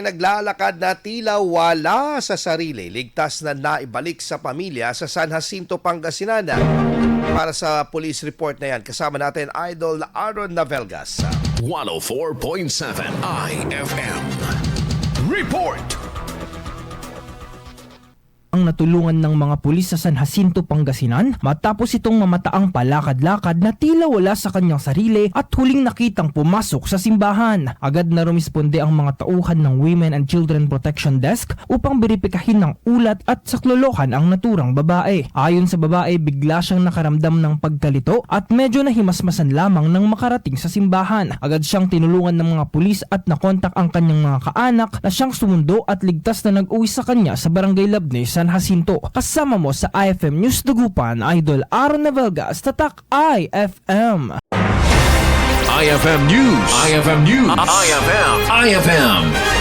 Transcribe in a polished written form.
Naglalakad na tila wala sa sarili, ligtas na naibalik sa pamilya sa San Jacinto, Pangasinan. Para sa police report na yan, kasama natin Idol Aaron Navelgas. 104.7 IFM Report. Ang natulungan ng mga pulis sa San Jacinto, Pangasinan matapos itong mamataang palakad-lakad na tila wala sa kanyang sarili at huling nakitang pumasok sa simbahan. Agad na rumisponde ang mga tauhan ng Women and Children Protection Desk upang beripikahin ng ulat at saklolohan ang naturang babae. Ayon sa babae, bigla siyang nakaramdam ng pagkalito at medyo nahimasmasan lamang nang makarating sa simbahan. Agad siyang tinulungan ng mga pulis at nakontak ang kanyang mga kaanak na siyang sumundo at ligtas na nag-uwi sa kanya sa Barangay Labnes, San Jacinto. Kasama mo sa IFM News Dagupan, Idol Aaron Navelgas, Tatak IFM. IFM News. IFM News. IFM.